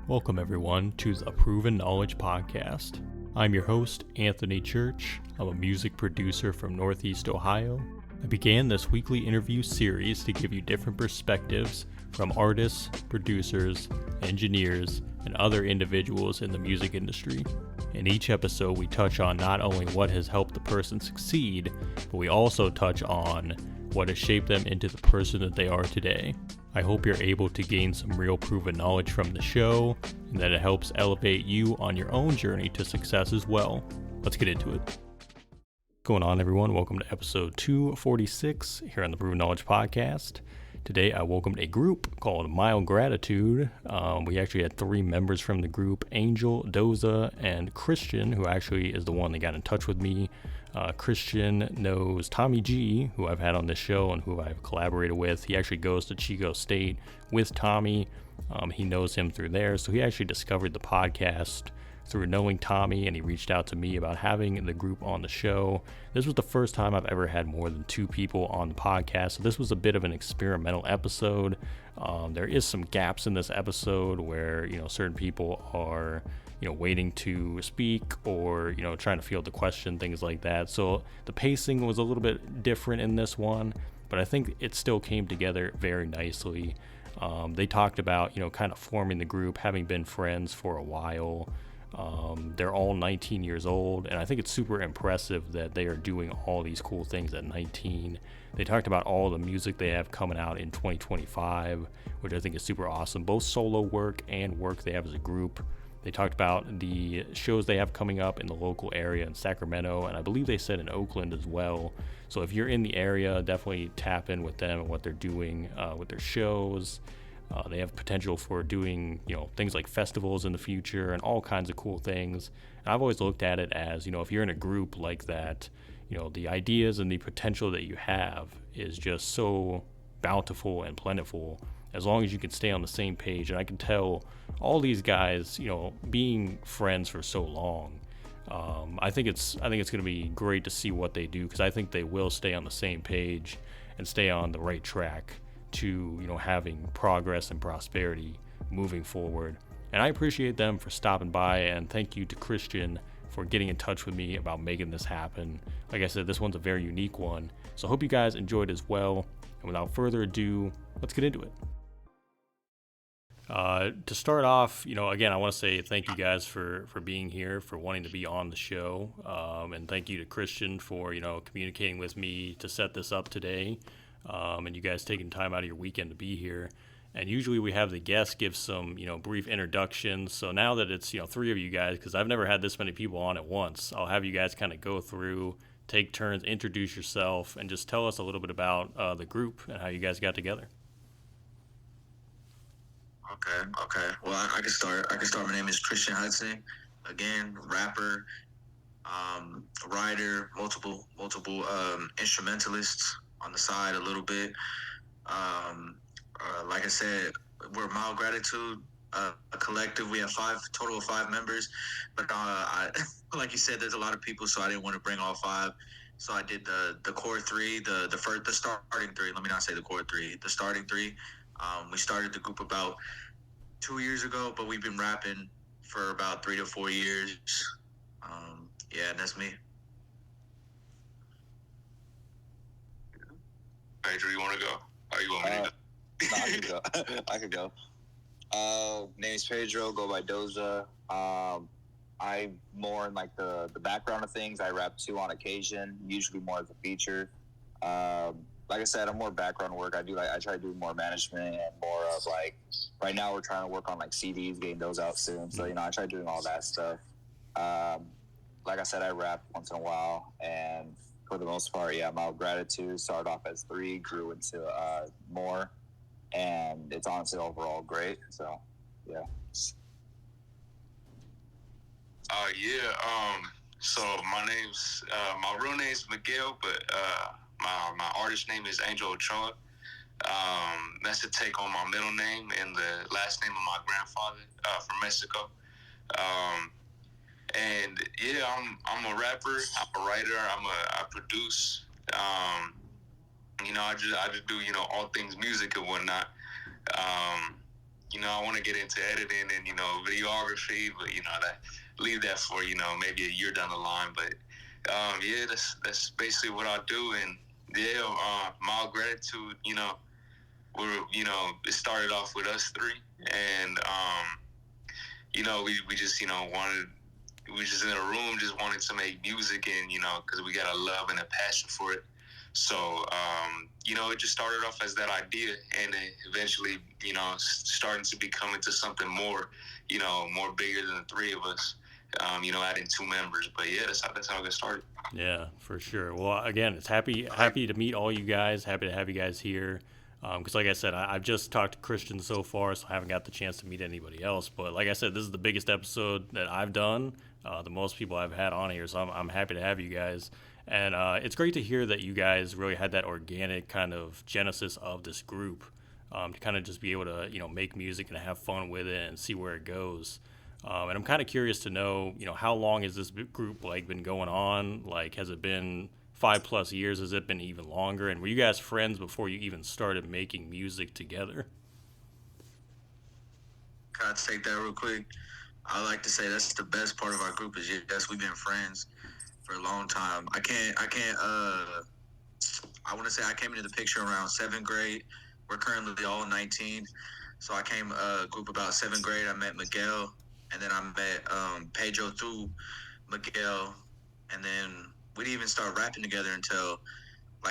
Welcome everyone to the Proven Knowledge Podcast. I'm your host, Anthony Church. I'm a music producer from Northeast Ohio. I began this weekly interview series to give you different perspectives from artists, producers, engineers, and other individuals in the music industry. In each episode, we touch on not only what has helped the person succeed, but we also touch on what has shaped them into the person that they are today. I hope you're able to gain some real proven knowledge from the show, and that it helps elevate you on your own journey to success as well. Let's get into it. What's going on, everyone? Welcome to episode 246 here on the Proven Knowledge Podcast. Today, I welcomed a group called Mild Gratitude. We actually had 3 members from the group, Angel, DOZA, and Christian, who actually is the one that got in touch with me. Christian knows Tommy G, who I've had on this show and who I've collaborated with. He actually goes to Chico State with Tommy. He knows him through there. So he actually discovered the podcast through knowing Tommy, and he reached out to me about having the group on the show. This was the first time I've ever had more than 2 people on the podcast, so this was a bit of an experimental episode. There is some gaps in this episode where, certain people are, waiting to speak or, trying to field the question, things like that. So the pacing was a little bit different in this one, but I think it still came together very nicely. They talked about, kind of forming the group, having been friends for a while. They're all 19 years old, and I think it's super impressive that they are doing all these cool things at 19. They talked about all the music they have coming out in 2025, which I think is super awesome, both solo work and work they have as a group. They talked about the shows they have coming up in the local area in Sacramento, and I believe they said in Oakland as well. So if you're in the area, definitely tap in with them and what they're doing with their shows. They have potential for doing, things like festivals in the future and all kinds of cool things. And I've always looked at it as, if you're in a group like that, the ideas and the potential that you have is just so bountiful and plentiful as long as you can stay on the same page. And I can tell all these guys, being friends for so long, I think it's going to be great to see what they do, because I think they will stay on the same page and stay on the right track to having progress and prosperity moving forward. And I appreciate them for stopping by, and thank you to Christian for getting in touch with me about making this happen. Like I said, this one's a very unique one, so I hope you guys enjoyed as well. And without further ado, let's get into it. To start off, again, I want to say thank you guys for being here, for wanting to be on the show, and thank you to Christian for communicating with me to set this up today. And you guys taking time out of your weekend to be here. And usually we have the guests give some, brief introductions. So now that it's, 3 of you guys, because I've never had this many people on at once, I'll have you guys kind of go through, take turns, introduce yourself, and just tell us a little bit about the group and how you guys got together. Okay. Well, I can start. My name is Christian Hutson. Again, rapper, writer, multiple instrumentalists on the side a little bit. Like I said, we're Mild Gratitude, a collective. We have total of 5 members, but like you said, there's a lot of people, so I didn't want to bring all 5. So I did the core 3, the starting 3. Let me not say the core 3, the starting 3. We started the group about 2 years ago, but we've been rapping for about 3 to 4 years. And that's me. Andrew, you want to go? Or you want me to go? No, I could go. Name's Pedro, go by DOZA. I'm more in like the background of things. I rap too on occasion, usually more as a feature. Like I said, I'm more background work. I try to do more management and more of like, right now we're trying to work on like CDs, getting those out soon. So, I try doing all that stuff. Like I said, I rap once in a while, and for the most part, Mild Gratitude started off as 3, grew into more, and it's honestly overall great. So, yeah. So my real name's Miguel, but my artist name is Angel Ochoa. That's a take on my middle name and the last name of my grandfather from Mexico. And I'm a rapper, I'm a writer, I produce. I just do all things music and whatnot. I want to get into editing and, videography, but, that leave that for, maybe a year down the line. But, yeah, that's basically what I do. And, yeah, Mild Gratitude, it started off with us three. And, we just, we just in a room just wanted to make music and, because we got a love and a passion for it. So, it just started off as that idea, and then eventually, starting to become into something more, more bigger than the three of us, adding two members. But yeah, that's how it got started. Yeah, for sure. Well, again, it's happy to meet all you guys. Happy to have you guys here. Because like I said, I've just talked to Christian so far, so I haven't got the chance to meet anybody else. But like I said, this is the biggest episode that I've done, the most people I've had on here. So I'm happy to have you guys. And it's great to hear that you guys really had that organic kind of genesis of this group, to kind of just be able to, make music and have fun with it and see where it goes. And I'm kind of curious to know, how long has this group been going on? Has it been 5+ years? Has it been even longer? And were you guys friends before you even started making music together? Can I take that real quick? I like to say that's the best part of our group is yes, we've been friends for a long time. I want to say I came into the picture around 7th grade. We're currently all 19. So I came group about 7th grade. I met Miguel, and then I met Pedro through Miguel, and then we didn't even start rapping together until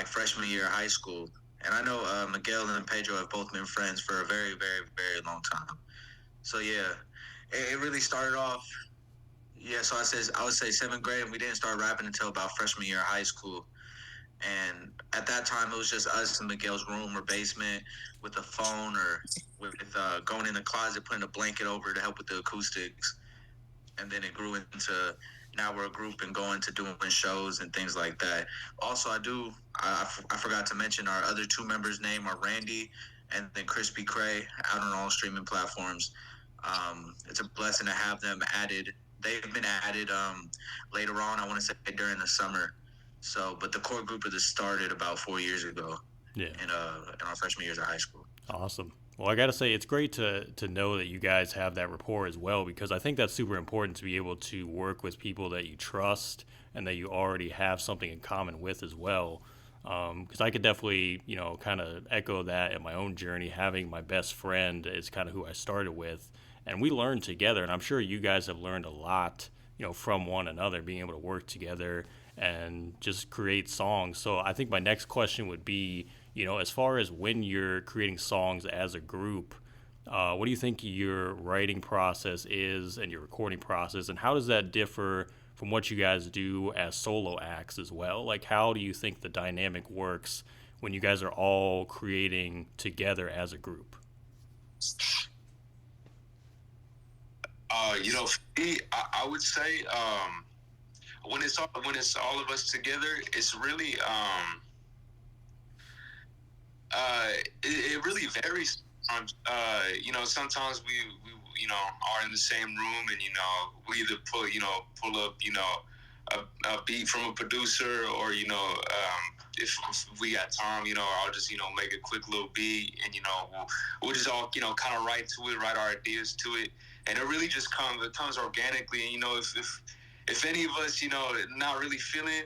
freshman year of high school. And I know Miguel and Pedro have both been friends for a very, very, very long time. So yeah, it really started off. Yeah, so I would say 7th grade, and we didn't start rapping until about freshman year of high school. And at that time, it was just us in Miguel's room or basement with a phone or with going in the closet, putting a blanket over to help with the acoustics. And then it grew into now we're a group and going to doing shows and things like that. Also, I forgot to mention our other two members' name are Randy and then Crispy Cray, out on all streaming platforms. It's a blessing to have them added. They've been added later on, I want to say during the summer. So, but the core group of this started about 4 years ago. Yeah. In our freshman years of high school. Awesome. Well, I got to say, it's great to know that you guys have that rapport as well, because I think that's super important to be able to work with people that you trust and that you already have something in common with as well. Because I could definitely, kind of echo that in my own journey. Having my best friend is kind of who I started with, and we learned together. And I'm sure you guys have learned a lot, from one another, being able to work together and just create songs. So I think my next question would be, as far as when you're creating songs as a group, what do you think your writing process is and your recording process, and how does that differ from what you guys do as solo acts as well? How do you think the dynamic works when you guys are all creating together as a group? For me, I would say when it's all of us together, it's really it really varies. Sometimes we are in the same room, and we either pull up a beat from a producer, or if we got time, I'll just make a quick little beat, and we'll just all kind of write our ideas to it, and it really just comes organically. And if any of us, not really feeling,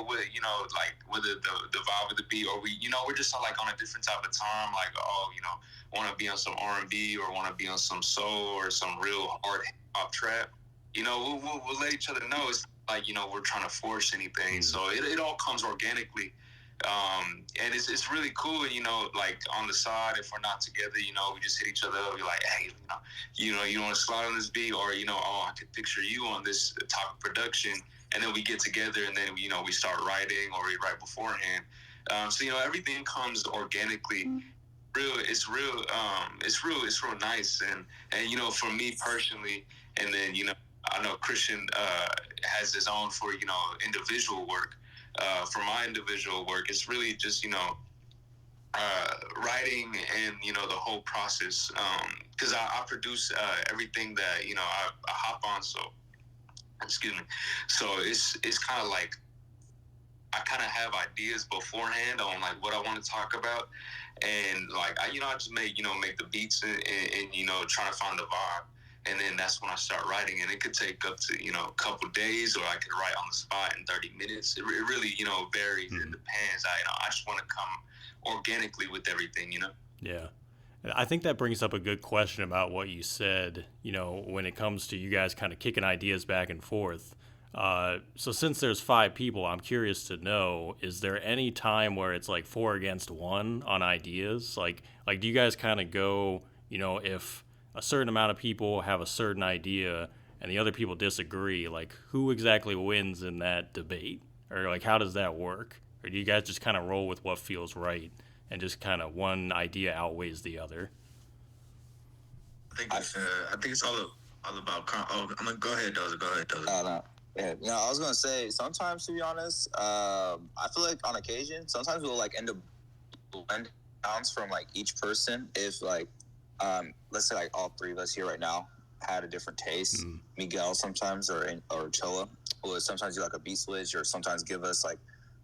whether the vibe of the beat, or we're just on a different type of time, want to be on some R&B or want to be on some soul or some real hard hip hop trap, we'll let each other know. It's we're trying to force anything. So it all comes organically. And it's really cool. On the side, if we're not together, we just hit each other up. We're like, hey, you want to slide on this beat, or I could picture you on this type of production, and then we get together, and then we start writing, or we write beforehand. So everything comes organically. It's real nice, and for me personally, and then I know Christian has his own for individual work. For my individual work, it's really just writing and the whole process, because I produce everything that I hop on, so excuse me, so it's kind of I kind of have ideas beforehand on like what I want to talk about, and like I just make the beats and trying to find the vibe, and then that's when I start writing, and it could take up to a couple days, or I could write on the spot in 30 minutes. It really varies. It depends. I just want to come organically with everything. Yeah. I think that brings up a good question about what you said, when it comes to you guys kind of kicking ideas back and forth. So since there's 5 people, I'm curious to know, is there any time where it's like 4 against 1 on ideas? Like do you guys kind of go, if a certain amount of people have a certain idea and the other people disagree, like who exactly wins in that debate? Or like how does that work? Or do you guys just kind of roll with what feels right and just kind of one idea outweighs the other? I think it's all about. I'm gonna go ahead, Doza. Go ahead, Doza. No. Yeah, I was gonna say sometimes, to be honest, I feel like on occasion, sometimes we'll like end up blend sounds from like each person. If like, let's say like all 3 of us here right now had a different taste. Miguel sometimes or Chola will sometimes do like a beat switch, or sometimes give us like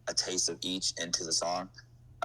a taste of each into the song.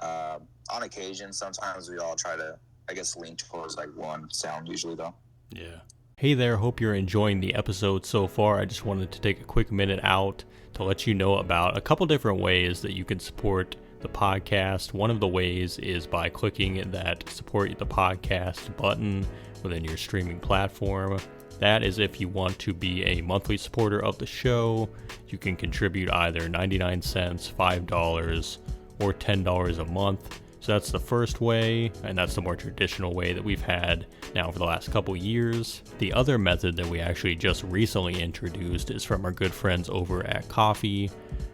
On occasion, sometimes we all try to, I guess, lean towards like one sound usually though. Yeah. Hey there, hope you're enjoying the episode so far. I just wanted to take a quick minute out to let you know about a couple different ways that you can support the podcast. One of the ways is by clicking that support the podcast button within your streaming platform. That is if you want to be a monthly supporter of the show. You can contribute either 99 cents, $5, or $10 a month. So that's the first way, and that's the more traditional way that we've had now for the last couple years. The other method that we actually just recently introduced is from our good friends over at Ko-fi.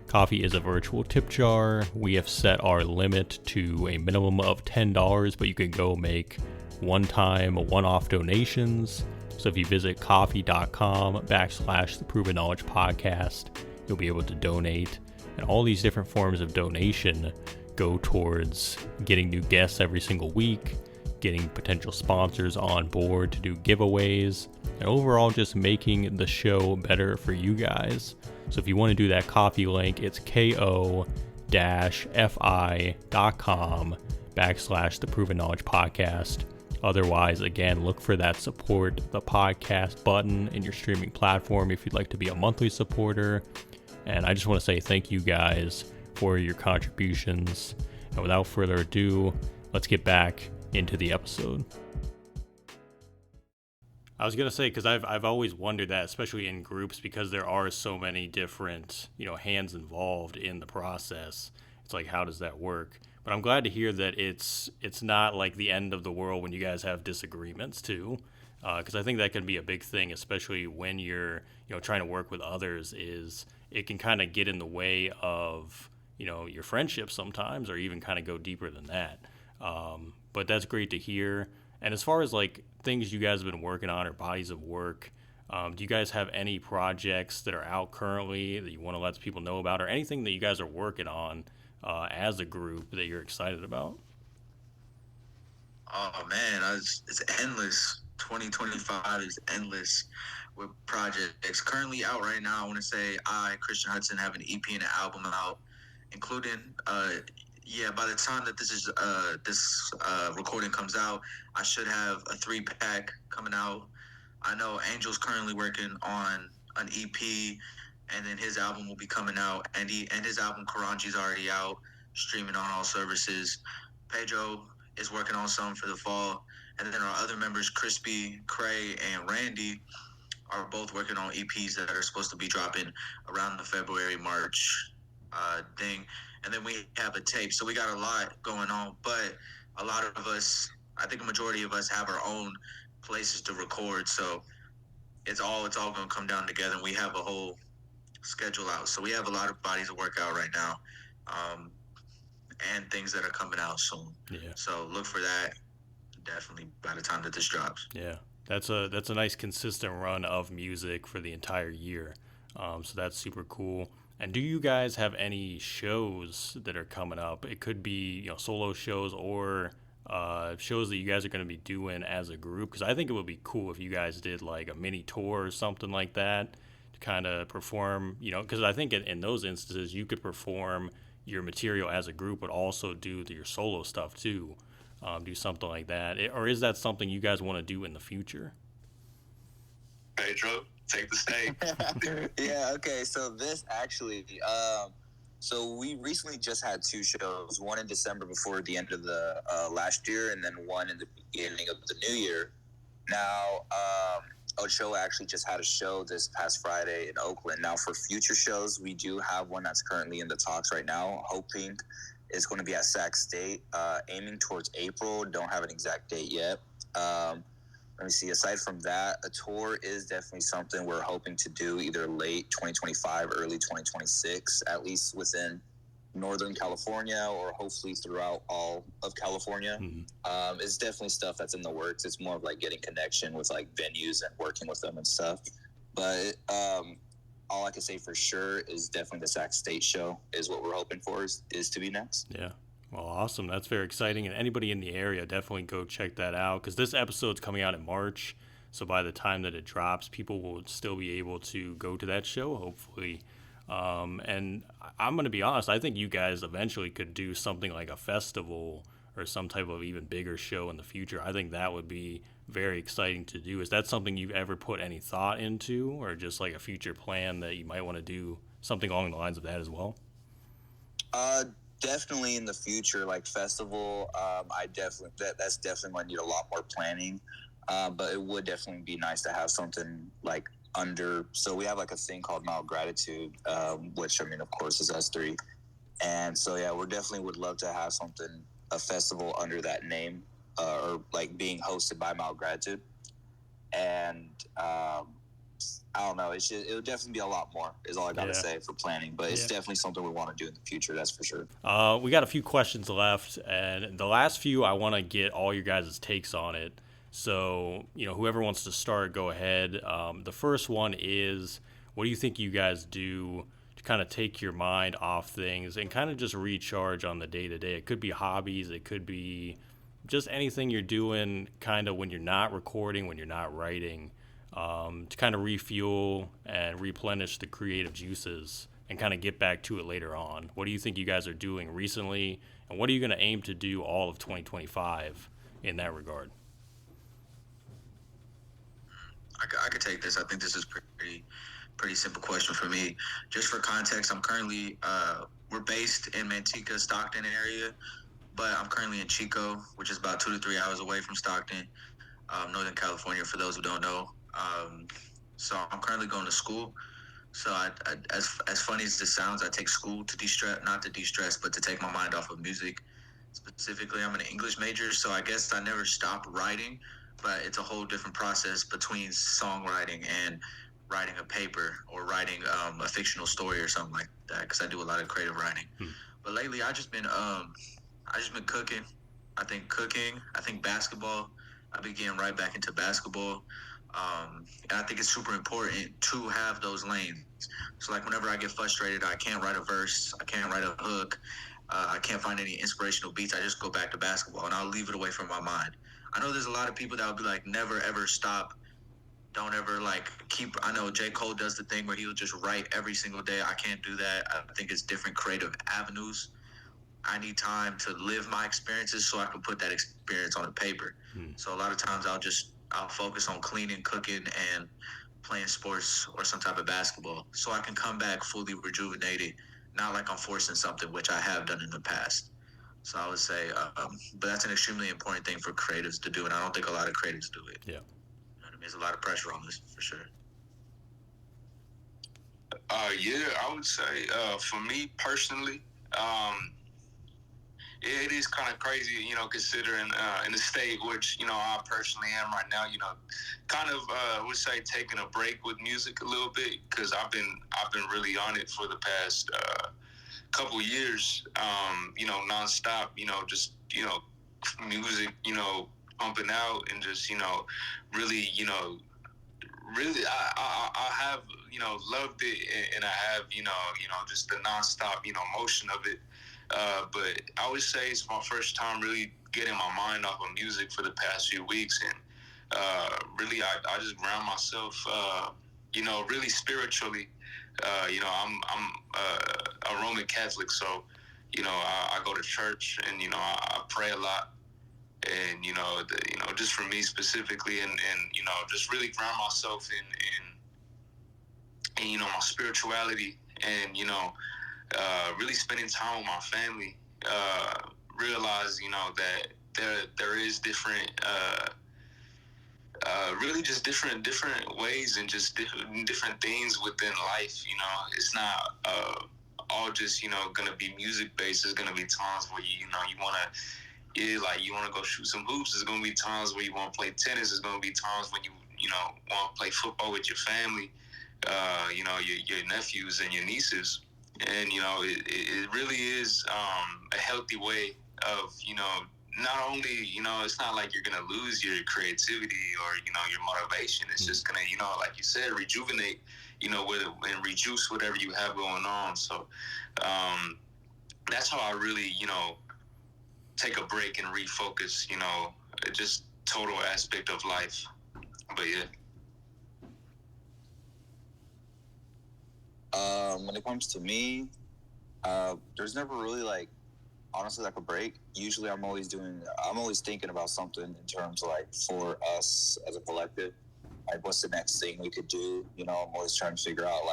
Ko-fi is a virtual tip jar. We have set our limit to a minimum of $10, but you can go make one-time, one-off donations. So if you visit ko-fi.com/the Proven Knowledge Podcast, you'll be able to donate. And all these different forms of donation go towards getting new guests every single week, getting potential sponsors on board to do giveaways, and overall just making the show better for you guys. So if you want to do that Ko-fi link, it's ko-fi.com/the Proven Knowledge Podcast. Otherwise, again, look for that support the podcast button in your streaming platform if you'd like to be a monthly supporter. And I just want to say thank you guys for your contributions. And without further ado, let's get back into the episode. I was going to say, because I've always wondered that, especially in groups, because there are so many different, hands involved in the process. It's like, how does that work? But I'm glad to hear that it's not like the end of the world when you guys have disagreements too. Because I think that can be a big thing, especially when you're, trying to work with others, is it can kind of get in the way of, your friendship sometimes, or even kind of go deeper than that. But that's great to hear. And as far as like things you guys have been working on or bodies of work, do you guys have any projects that are out currently that you want to let people know about, or anything that you guys are working on as a group that you're excited about? Oh man, it's endless. 2025 is endless with projects currently out right now. I want to say Christian Hutson, have an EP and an album out, including by the time that this recording comes out, I should have a 3-pack coming out. I know Angel's currently working on an EP, and then his album will be coming out, and his album Karanji's already out, streaming on all services. Pedro is working on some for the fall, and then our other members, Crispy, Cray, and Randy, are both working on EPs that are supposed to be dropping around the February-March thing. And then we have a tape. So we got a lot going on, but a lot of us, I think a majority of us, have our own places to record. So it's all going to come down together, and we have a whole schedule out. So we have a lot of bodies of work out right now, and things that are coming out soon. Yeah. So look for that definitely by the time that this drops. Yeah. That's a nice consistent run of music for the entire year. So that's super cool. And do you guys have any shows that are coming up? It could be, solo shows or shows that you guys are going to be doing as a group. Because I think it would be cool if you guys did like a mini tour or something like that to kind of perform, because I think in those instances you could perform your material as a group, but also do your solo stuff too, do something like that. Or is that something you guys want to do in the future? Pedro, take the stage. Yeah, okay, so this actually, so we recently just had 2 shows, one in December before the end of the last year, and then one in the beginning of the new year. Now, Ochoa actually just had a show this past Friday in Oakland. Now, for future shows, we do have one that's currently in the talks right now, hoping it's going to be at Sac State, aiming towards April. Don't have an exact date yet. Let me see. Aside from that, a tour is definitely something we're hoping to do either late 2025, early 2026, at least within Northern California or hopefully throughout all of California. Mm-hmm. It's definitely stuff that's in the works. It's more of like getting connection with like venues and working with them and stuff. But all I can say for sure is definitely the Sac State show is what we're hoping for is to be next. Yeah. Well, awesome. That's very exciting. And anybody in the area, definitely go check that out, because this episode's coming out in March. So by the time that it drops, people will still be able to go to that show, hopefully. And I'm going to be honest, I think you guys eventually could do something like a festival or some type of even bigger show in the future. I think that would be very exciting to do. Is that something you've ever put any thought into, or just like a future plan that you might want to do something along the lines of that as well? Definitely in the future, like festival, that's definitely going to need a lot more planning. But it would definitely be nice to have something like so we have like a thing called Mild Gratitude, which I mean, of course, is S3. And so, yeah, we definitely would love to have a festival under that name, or like being hosted by Mild Gratitude. And, I don't know. It would definitely be a lot more is all I got to say for planning, but it's definitely something we want to do in the future. That's for sure. We got a few questions left, and the last few, I want to get all your guys' takes on it. So, whoever wants to start, go ahead. The first one is, what do you think you guys do to kind of take your mind off things and kind of just recharge on the day-to-day? It could be hobbies. It could be just anything you're doing kind of when you're not recording, when you're not writing, to kind of refuel and replenish the creative juices and kind of get back to it later on. What do you think you guys are doing recently, and what are you going to aim to do all of 2025 in that regard? I could take this. I think this is pretty simple question for me. Just for context, I'm currently we're based in Manteca, Stockton area, but I'm currently in Chico, which is about 2 to 3 hours away from Stockton, Northern California, for those who don't know. So I'm currently going to school. So as funny as this sounds, I take school to de-stress, not to de-stress, but to take my mind off of music. Specifically, I'm an English major, so I guess I never stop writing, but it's a whole different process between songwriting and writing a paper or writing a fictional story or something like that, because I do a lot of creative writing. But lately, I just been cooking. I think basketball. I've been getting right back into basketball. And I think it's super important to have those lanes. So like whenever I get frustrated, I can't write a verse, I can't write a hook, I can't find any inspirational beats, I just go back to basketball and I'll leave it away from my mind. I know there's a lot of people that will be like, never ever stop, don't ever like keep. I know J. Cole does the thing where he'll just write every single day. I can't do that. I think it's different creative avenues. I need time to live my experiences so I can put that experience on a paper. So a lot of times I'll focus on cleaning, cooking, and playing sports or some type of basketball so I can come back fully rejuvenated, not like I'm forcing something, which I have done in the past. So I would say, but that's an extremely important thing for creatives to do, and I don't think a lot of creatives do it. Yeah. You know what I mean? There's a lot of pressure on this, for sure. I would say, for me personally, it is kind of crazy, considering in the state which, I personally am right now, kind of would say taking a break with music a little bit, because I've been really on it for the past couple years, nonstop, just, music, pumping out and just, really, really, I have, loved it, and I have, just the nonstop, motion of it. But I would say it's my first time really getting my mind off of music for the past few weeks, and really I just ground myself really spiritually, I'm a Roman Catholic, so I go to church, and I pray a lot, and just for me specifically, and just really ground myself in my spirituality, and really spending time with my family. Realize that there is different. Really just different ways, and just different things within life. It's not all just gonna be music based. There's gonna be times where you want to go shoot some hoops. There's gonna be times where you want to play tennis. There's gonna be times when you want to play football with your family. Your nephews and your nieces, and it really is a healthy way of not only, it's not like you're going to lose your creativity or, your motivation. It's just going to, like you said, rejuvenate, and reduce whatever you have going on. So that's how I really, take a break and refocus, just total aspect of life. But yeah. When it comes to me, there's never really honestly a break. Usually I'm always thinking about something in terms of for us as a collective, what's the next thing we could do. I'm always trying to figure out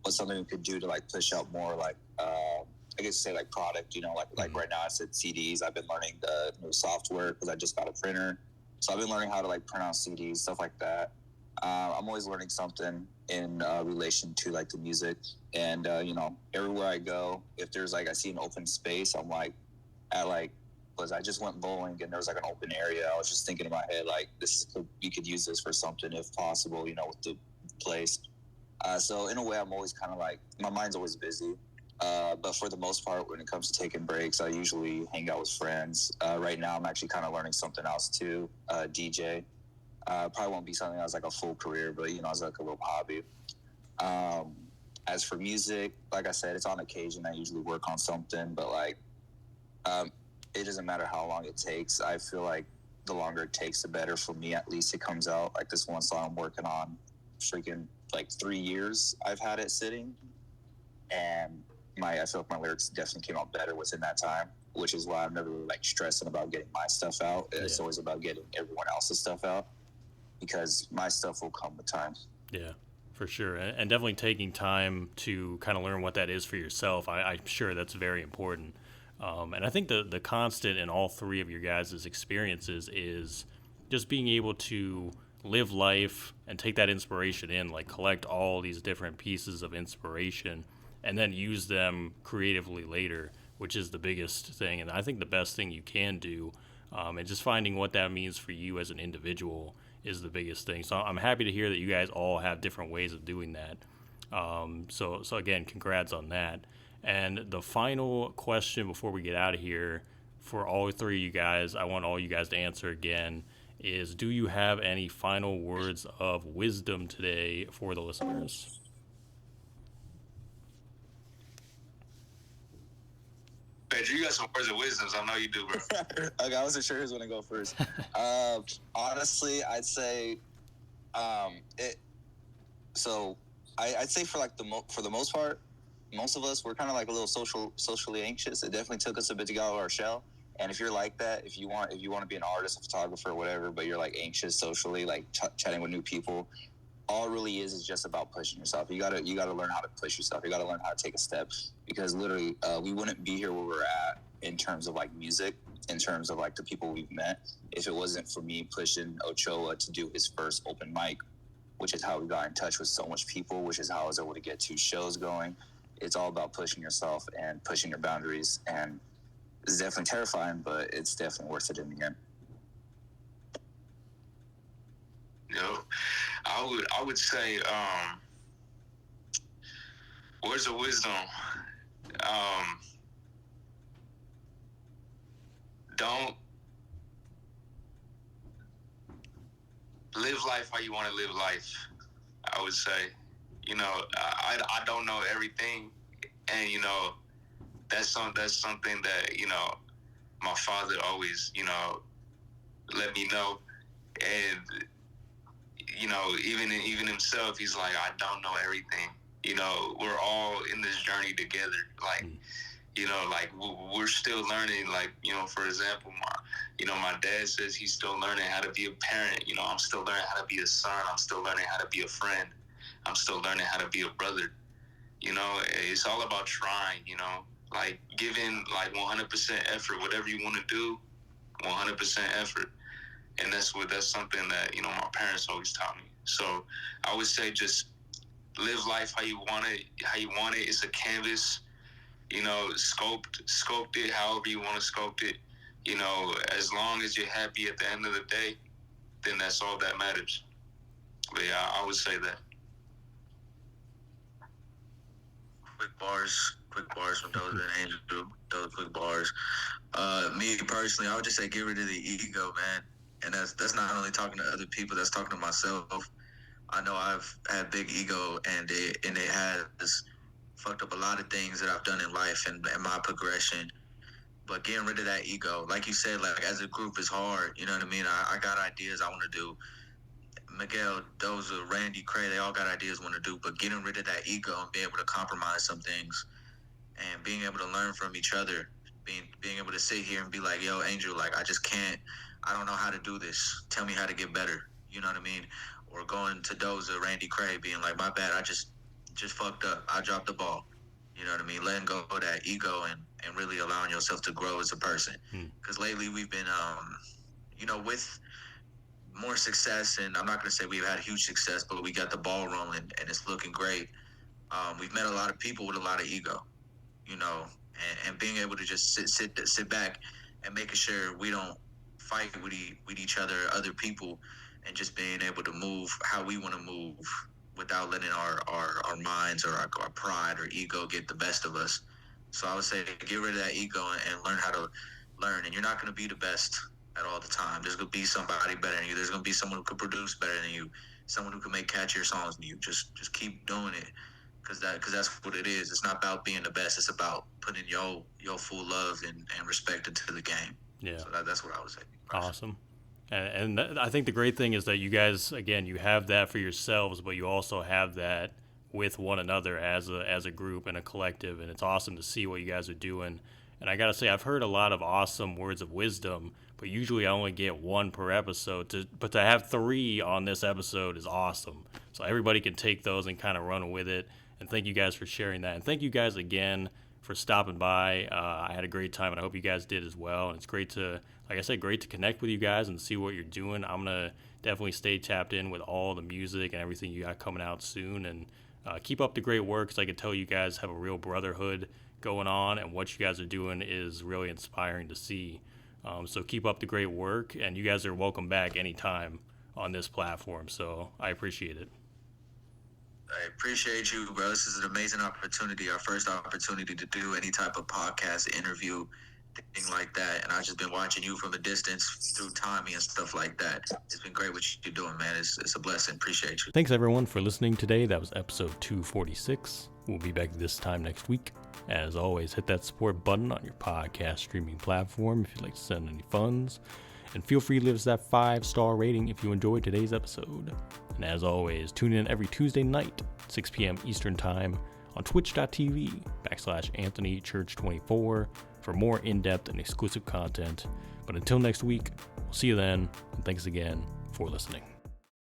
what's something we could do to push out more I guess say product, like right now I said CDs. I've been learning the new software because I just got a printer, so I've been learning how to print out CDs, stuff like that. I'm always learning something in relation to the music, and everywhere I go, if there's I see an open space, I'm because I just went bowling and there was an open area. I was just thinking in my head we could use this for something if possible, with the place. So in a way, I'm always kind of my mind's always busy. But for the most part, when it comes to taking breaks, I usually hang out with friends. Right now, I'm actually kind of learning something else too, DJ. Probably won't be something that's a full career, but as a little hobby. As for music, like I said, it's on occasion. I usually work on something, but it doesn't matter how long it takes. I feel the longer it takes, the better for me. At least it comes out. This one song I'm working on, freaking 3 years I've had it sitting, and I feel my lyrics definitely came out better within that time, which is why I'm never really stressing about getting my stuff out. It's always about getting everyone else's stuff out, because my stuff will come with time. Yeah, for sure. And definitely taking time to kind of learn what that is for yourself. I'm sure that's very important. And I think the constant in all three of your guys' experiences is just being able to live life and take that inspiration in, collect all these different pieces of inspiration and then use them creatively later, which is the biggest thing. And I think the best thing you can do, and just finding what that means for you as an individual is the biggest thing. So I'm happy to hear that you guys all have different ways of doing that. So again, congrats on that. And the final question before we get out of here, for all three of you guys, I want all you guys to answer again, is do you have any final words of wisdom today for the listeners? Pedro, you got some words of wisdoms. I know you do, bro. Okay, I wasn't sure who's going to go first. Honestly, I'd say So I'd say for for the most part, most of us, we're kind of a little socially anxious. It definitely took us a bit to get out of our shell. And if you're like that, if you want to be an artist, a photographer, whatever, but you're anxious socially, chatting with new people, all it really is just about pushing yourself. You gotta learn how to push yourself. You gotta learn how to take a step, because literally we wouldn't be here where we're at in terms of music, in terms of the people we've met, if it wasn't for me pushing Ochoa to do his first open mic, which is how we got in touch with so much people, which is how I was able to get 2 shows going. It's all about pushing yourself and pushing your boundaries, and it's definitely terrifying, but it's definitely worth it in the end. I would say words of wisdom. Don't live life how you want to live life. I would say, I don't know everything, and that's something that my father always let me know, and you know, even himself, he's like, I don't know everything. You know, we're all in this journey together. Like, you know, like we're still learning. Like, you know, for example, my dad says he's still learning how to be a parent. You know, I'm still learning how to be a son. I'm still learning how to be a friend. I'm still learning how to be a brother. You know, it's all about trying, you know, like giving like 100% effort, whatever you want to do, 100% effort. And that's something that, you know, my parents always taught me. So I would say just live life how you want it. It's a canvas, you know, sculpt it however you want to sculpt it. You know, as long as you're happy at the end of the day, then that's all that matters. But yeah, I would say that. Quick bars from DOZA and Angel. Those quick bars. Me personally, I would just say get rid of the ego, man. And that's not only talking to other people, that's talking to myself. I know I've had big ego, and it has fucked up a lot of things that I've done in life and my progression. But getting rid of that ego, like you said, like as a group is hard. You know what I mean? I got ideas I want to do. Miguel, DOZA, Randy, Cray, they all got ideas want to do. But getting rid of that ego and being able to compromise some things, and being able to learn from each other, being able to sit here and be like, yo, Angel, like I don't know how to do this. Tell me how to get better. You know what I mean? Or going to DOZA, Randy, Cray, being like, my bad, I just fucked up. I dropped the ball. You know what I mean? Letting go of that ego and really allowing yourself to grow as a person. Because lately we've been, you know, with more success, and I'm not going to say we've had huge success, but we got the ball rolling and it's looking great. We've met a lot of people with a lot of ego, you know, and being able to just sit back and making sure we don't fight with each other people, and just being able to move how we want to move without letting our minds or our pride or ego get the best of us. So I would say get rid of that ego and learn how to learn. And you're not going to be the best at all the time. There's going to be somebody better than you. There's going to be someone who can produce better than you, someone who can make catchier songs than you. Just keep doing it, because that's what it is. It's not about being the best. It's about putting your full love and respect into the game. Yeah. So that's what I would say. Awesome. And I think the great thing is that you guys, again, you have that for yourselves, but you also have that with one another as a group and a collective, and it's awesome to see what you guys are doing. And I gotta say, I've heard a lot of awesome words of wisdom, but usually I only get one per episode. But to have 3 on this episode is awesome. So everybody can take those and kind of run with it. And thank you guys for sharing that. And thank you guys again for stopping by. I had a great time, and I hope you guys did as well. And it's great to, like I said, great to connect with you guys and see what you're doing. I'm going to definitely stay tapped in with all the music and everything you got coming out soon. And keep up the great work, because I can tell you guys have a real brotherhood going on, and what you guys are doing is really inspiring to see. So keep up the great work, and you guys are welcome back anytime on this platform. So I appreciate it. I appreciate you, bro. This is an amazing opportunity, our first opportunity to do any type of podcast interview, thing like that. And I've just been watching you from a distance through Tommy and stuff like that. It's been great what you're doing, man. It's a blessing. Appreciate you. Thanks, everyone, for listening today. That was episode 246. We'll be back this time next week. As always, hit that support button on your podcast streaming platform if you'd like to send any funds. And feel free to leave us that 5-star rating if you enjoyed today's episode. And as always, tune in every Tuesday night, 6 p.m. Eastern Time on twitch.tv/AnthonyChurch24 for more in-depth and exclusive content. But until next week, we'll see you then, and thanks again for listening.